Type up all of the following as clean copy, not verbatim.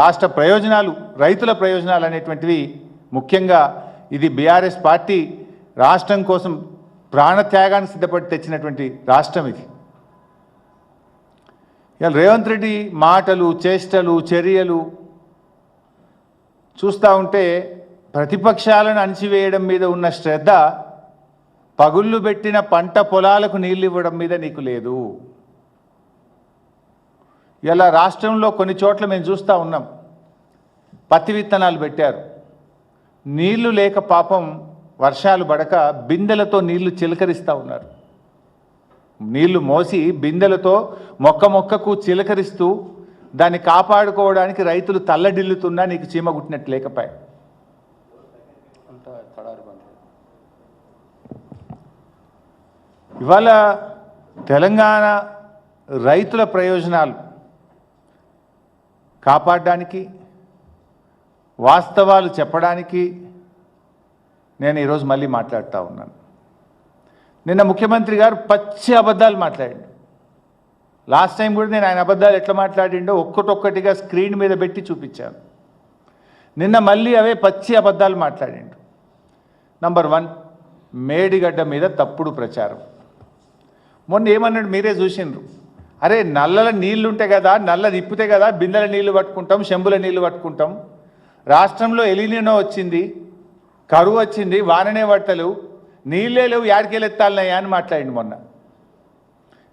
రాష్ట్ర ప్రయోజనాలు, రైతుల ప్రయోజనాలు అనేటువంటివి ముఖ్యంగా ఇది బీఆర్ఎస్ పార్టీ రాష్ట్రం కోసం ప్రాణత్యాగానికి సిద్ధపడి తెచ్చినటువంటి రాష్ట్రం ఇది. ఇవాళ రేవంత్ రెడ్డి మాటలు, చేష్టలు, చర్యలు చూస్తూ ఉంటే ప్రతిపక్షాలను అణిచివేయడం మీద ఉన్న శ్రద్ధ పగుళ్ళు పెట్టిన పంట పొలాలకు నీళ్ళు ఇవ్వడం మీద నీకు లేదు. ఇలా రాష్ట్రంలో కొన్ని చోట్ల మేము చూస్తూ ఉన్నాం, పత్తి విత్తనాలు పెట్టారు, నీళ్లు లేక పాపం వర్షాలు పడక బిందెలతో నీళ్లు చిలకరిస్తూ ఉన్నారు. నీళ్లు మోసి బిందెలతో మొక్క మొక్కకు చిలకరిస్తూ దాన్ని కాపాడుకోవడానికి రైతులు తల్లడిల్లుతున్నా నీకు చీమ గుట్టినట్టు లేకపోయా. ఇవాళ తెలంగాణ రైతుల ప్రయోజనాలు కాపాడడానికి, వాస్తవాలు చెప్పడానికి నేను ఈరోజు మళ్ళీ మాట్లాడుతూ ఉన్నాను. నిన్న ముఖ్యమంత్రి గారు పచ్చి అబద్ధాలు మాట్లాడిండు. లాస్ట్ టైం కూడా నేను ఆయన అబద్ధాలు ఎట్లా మాట్లాడిండో ఒక్కటొక్కటిగా స్క్రీన్ మీద పెట్టి చూపించాను. నిన్న మళ్ళీ అవే పచ్చి అబద్ధాలు మాట్లాడిండు. నంబర్ 1, మేడిగడ్డ మీద తప్పుడు ప్రచారం. మొన్న ఏమన్నాడు మీరే చూసిండ్రు. అరే నల్లల నీళ్లు ఉంటే కదా, నల్ల తిప్పితే కదా బిందెల నీళ్లు పట్టుకుంటాం, చెంబుల నీళ్లు పట్టుకుంటాం. రాష్ట్రంలో ఎలినినో వచ్చింది, కరువు వచ్చింది, వాననే పడతలేవు, నీళ్ళే లేవు, యాడికెళ్ళి ఎత్తాలన్నాయా అని మాట్లాడింది. మొన్న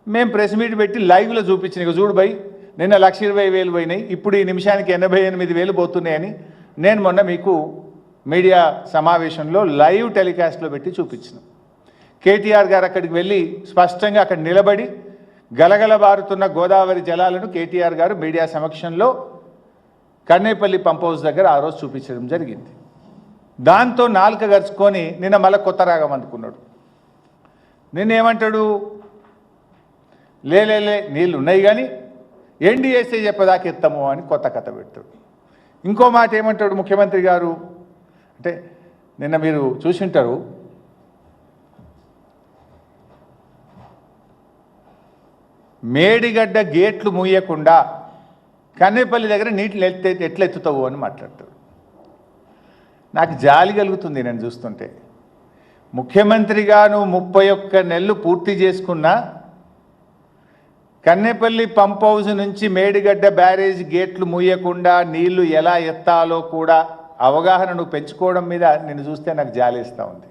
మేము ప్రెస్ మీట్ పెట్టి లైవ్లో చూపించిన, ఇక చూడు భయ్ నిన్న 1,20,000 పోయినాయి, ఇప్పుడు ఈ నిమిషానికి 88,000 పోతున్నాయని నేను మొన్న మీకు మీడియా సమావేశంలో లైవ్ టెలికాస్ట్లో పెట్టి చూపించిన. కేటీఆర్ గారు అక్కడికి వెళ్ళి స్పష్టంగా అక్కడ నిలబడి గలగలబారుతున్న గోదావరి జలాలను కేటీఆర్ గారు మీడియా సమక్షంలో కన్నేపల్లి పంప్ హౌస్ దగ్గర ఆ రోజు చూపించడం జరిగింది. దాంతో నాలుక గరుచుకొని నిన్న మళ్ళీ కొత్త రాగం అందుకున్నాడు. నిన్నేమంటాడు, లేలే నీళ్ళు ఉన్నాయి కానీ ఎన్డీఎస్ఏ చెప్పదాకా ఎత్తాము అని కొత్త కథ పెడతాడు. ఇంకో మాట ఏమంటాడు ముఖ్యమంత్రి గారు అంటే, నిన్న మీరు చూసింటారు, మేడిగడ్డ గేట్లు మూయకుండా కన్నేపల్లి దగ్గర నీటిని ఎట్లా ఎత్తుతావు అని మాట్లాడతాడు. నాకు జాలి కలుగుతుంది నేను చూస్తుంటే. ముఖ్యమంత్రిగా నువ్వు 31 నెలలు పూర్తి చేసుకున్నా కన్నేపల్లి పంప్ హౌస్ నుంచి మేడిగడ్డ బ్యారేజ్ గేట్లు మూయకుండా నీళ్లు ఎలా ఎత్తాలో కూడా అవగాహన నువ్వు పెంచుకోవడం మీద నిన్ను చూస్తే నాకు జాలేస్తూ ఉంది.